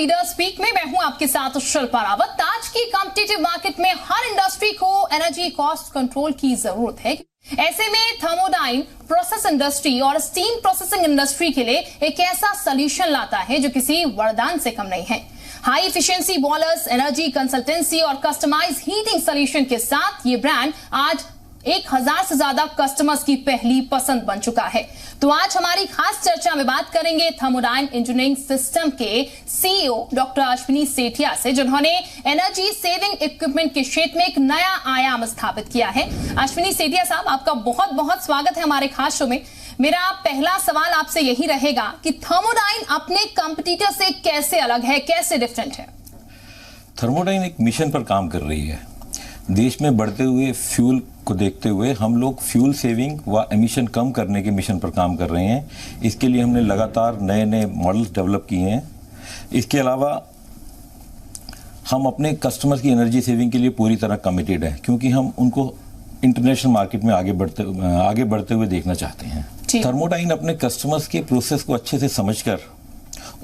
Leaders week में मैं हूं आपके साथ शिल्पा रावत। आज की कॉम्पिटिटिव मार्केट में हर इंडस्ट्री को एनर्जी कॉस्ट कंट्रोल की जरूरत है। ऐसे में थर्मोडाइन प्रोसेस इंडस्ट्री और स्टीम प्रोसेसिंग इंडस्ट्री के लिए एक ऐसा सोल्यूशन लाता है जो किसी वरदान से कम नहीं है। High efficiency boilers, energy consultancy और कस्टमाइज हीटिंग सोल्यूशन के साथ ये ब्रांड आज 1000 से ज्यादा कस्टमर्स की पहली पसंद बन चुका है। तो आज हमारी खास चर्चा में बात करेंगे थर्मोडाइन इंजीनियरिंग सिस्टम के सीईओ डॉक्टर अश्विनी सेठिया से, जिन्होंने एनर्जी सेविंग इक्विपमेंट के क्षेत्र में एक नया आयाम स्थापित किया है। अश्विनी सेठिया साहब, आपका बहुत बहुत स्वागत है हमारे खास शो में। मेरा पहला सवाल आपसे यही रहेगा कि थर्मोडाइन अपने कंपटीटर से कैसे अलग है, कैसे डिफरेंट है? थर्मोडाइन एक मिशन पर काम कर रही है। देश में बढ़ते हुए फ्यूल को देखते हुए हम लोग फ्यूल सेविंग व एमिशन कम करने के मिशन पर काम कर रहे हैं। इसके लिए हमने लगातार नए नए मॉडल्स डेवलप किए हैं। इसके अलावा हम अपने कस्टमर्स की एनर्जी सेविंग के लिए पूरी तरह कमिटेड हैं, क्योंकि हम उनको इंटरनेशनल मार्केट में आगे बढ़ते हुए देखना चाहते हैं। थर्मोडाइन अपने कस्टमर्स के प्रोसेस को अच्छे से समझकर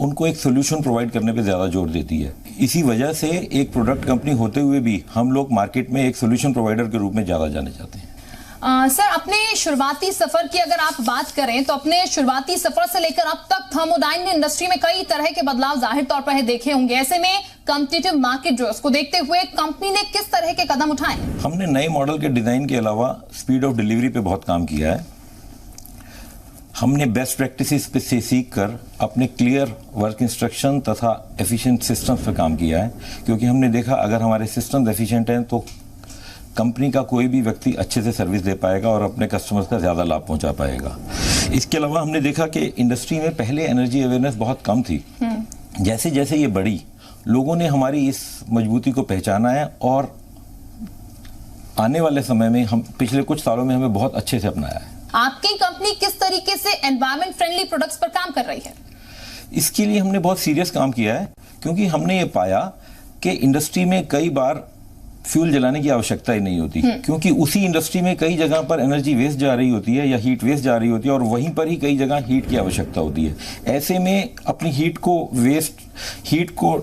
उनको एक सोल्यूशन प्रोवाइड करने पे ज़्यादा जोर देती है। इसी वजह से एक प्रोडक्ट कंपनी होते हुए भी हम लोग मार्केट में एक सोल्यूशन प्रोवाइडर के रूप में ज़्यादा जाने जाते हैं। सर, अपने शुरुआती सफर की अगर आप बात करें तो अपने शुरुआती सफर से लेकर अब तक थर्मोडाइन ने इंडस्ट्री में कई तरह के बदलाव जाहिर तौर पर देखे होंगे। ऐसे में कॉम्पिटिटिव मार्केट जो उसको देखते हुए कंपनी ने किस तरह के कदम उठाए? हमने नए मॉडल के डिज़ाइन के अलावा स्पीड ऑफ डिलीवरी पे बहुत काम किया है। हमने बेस्ट प्रैक्टिसेस पे से सीख कर अपने क्लियर वर्क इंस्ट्रक्शन तथा एफिशिएंट सिस्टम्स पे काम किया है, क्योंकि हमने देखा अगर हमारे सिस्टम्स एफिशिएंट हैं तो कंपनी का कोई भी व्यक्ति अच्छे से सर्विस दे पाएगा और अपने कस्टमर्स का ज़्यादा लाभ पहुंचा पाएगा। इसके अलावा हमने देखा कि इंडस्ट्री में पहले एनर्जी अवेयरनेस बहुत कम थी। जैसे जैसे ये बढ़ी, लोगों ने हमारी इस मजबूती को पहचाना है और आने वाले समय में हम पिछले कुछ सालों में हमें बहुत अच्छे से अपनाया है। आपकी कंपनी किस तरीके से एनवायरमेंट फ्रेंडली प्रोडक्ट्स पर काम कर रही है? इसके लिए हमने बहुत सीरियस काम किया है, क्योंकि हमने ये पाया कि इंडस्ट्री में कई बार फ्यूल जलाने की आवश्यकता ही नहीं होती, क्योंकि उसी इंडस्ट्री में कई जगह पर एनर्जी वेस्ट जा रही होती है या हीट वेस्ट जा रही होती है और वहीं पर ही कई जगह हीट की आवश्यकता होती है। ऐसे में अपनी हीट को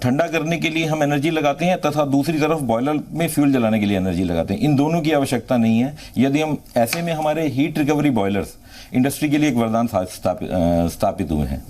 ठंडा करने के लिए हम एनर्जी लगाते हैं तथा दूसरी तरफ बॉयलर में फ्यूल जलाने के लिए एनर्जी लगाते हैं। इन दोनों की आवश्यकता नहीं है। यदि हम ऐसे में हमारे हीट रिकवरी बॉयलर्स इंडस्ट्री के लिए एक वरदान स्थापित हुए हैं।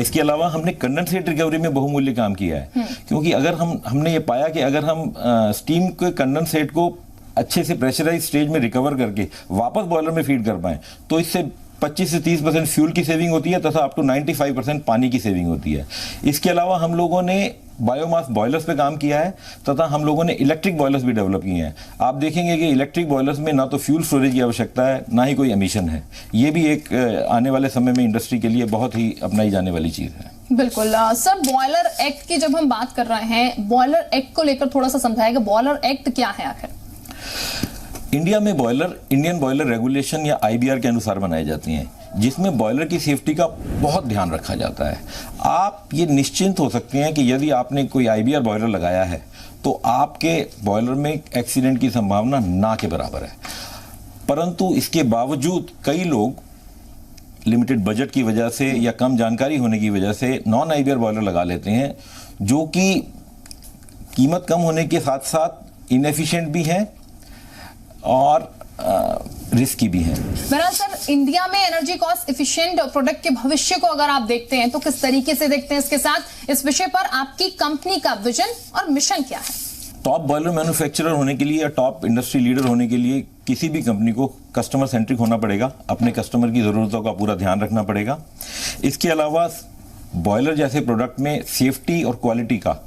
इसके अलावा हमने कंडेंसेट रिकवरी में बहुमूल्य काम किया है, क्योंकि अगर हमने ये पाया कि अगर हम स्टीम के कंडेंसेट को अच्छे से प्रेशराइज स्टेज में रिकवर करके वापस बॉयलर में फीड कर पाएं तो इससे 25 से 30% फ्यूल की सेविंग होती है तथा अप टू 95% पानी की सेविंग होती है। इसके अलावा हम लोगों ने बायोमास बॉयलर्स पे काम किया है तथा हम लोगों ने इलेक्ट्रिक बॉयलर्स भी डेवलप किए हैं। आप देखेंगे कि इलेक्ट्रिक बॉयलर्स में ना तो फ्यूल स्टोरेज की आवश्यकता है, ना ही कोई एमिशन है। ये भी एक आने वाले समय में इंडस्ट्री के लिए बहुत ही अपनाई जाने वाली चीज़ है। बिल्कुल। सर, बॉयलर एक्ट की जब हम बात कर रहे हैं, बॉयलर एक्ट को लेकर थोड़ा सा समझाएगा। बॉयलर एक्ट क्या है आखिर? इंडिया में बॉयलर इंडियन बॉयलर रेगुलेशन या IBR के अनुसार बनाए जाती हैं, जिसमें बॉयलर की सेफ्टी का बहुत ध्यान रखा जाता है। आप ये निश्चिंत हो सकते हैं कि यदि आपने कोई IBR बॉयलर लगाया है तो आपके बॉयलर में एक्सीडेंट की संभावना ना के बराबर है। परंतु इसके बावजूद कई लोग लिमिटेड बजट की वजह से या कम जानकारी होने की वजह से नॉन IBR बॉयलर लगा लेते हैं, जो कि कीमत कम होने के साथ साथ इनएफिशिएंट भी हैं और रिस्की भी है। बहरहाल सर, इंडिया में एनर्जी कॉस्ट एफिशिएंट प्रोडक्ट के भविष्य को अगर आप देखते हैं तो किस तरीके से देखते हैं? इसके साथ इस विषय पर आपकी कंपनी का विजन और मिशन क्या है? टॉप बॉयलर मैन्युफैक्चरर होने के लिए या टॉप इंडस्ट्री लीडर होने के लिए किसी भी कंपनी को कस्टमर सेंट्रिक होना पड़ेगा, अपने कस्टमर की ज़रूरतों का पूरा ध्यान रखना पड़ेगा। इसके अलावा बॉयलर जैसे प्रोडक्ट में सेफ्टी और क्वालिटी का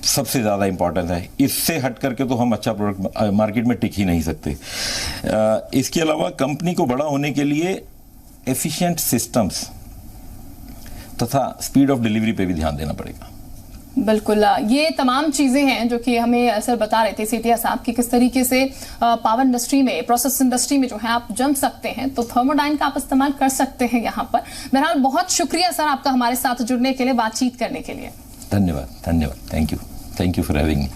सबसे ज़्यादा इंपॉर्टेंस है। इससे हट करके तो हम अच्छा प्रोडक्ट मार्केट में टिक ही नहीं सकते। इसके अलावा कंपनी को बड़ा होने के लिए एफिशिएंट सिस्टम्स तथा स्पीड ऑफ डिलीवरी पे भी ध्यान देना पड़ेगा। बिल्कुल, ये तमाम चीज़ें हैं जो कि हमें सर बता रहे थे सेठिया साहब कि किस तरीके से पावर इंडस्ट्री में, प्रोसेस इंडस्ट्री में जो है आप जम सकते हैं, तो थर्मोडाइन का आप इस्तेमाल कर सकते हैं यहाँ पर। बहरहाल बहुत शुक्रिया सर आपका हमारे साथ जुड़ने के लिए, बातचीत करने के लिए। धन्यवाद। Thank you for having me.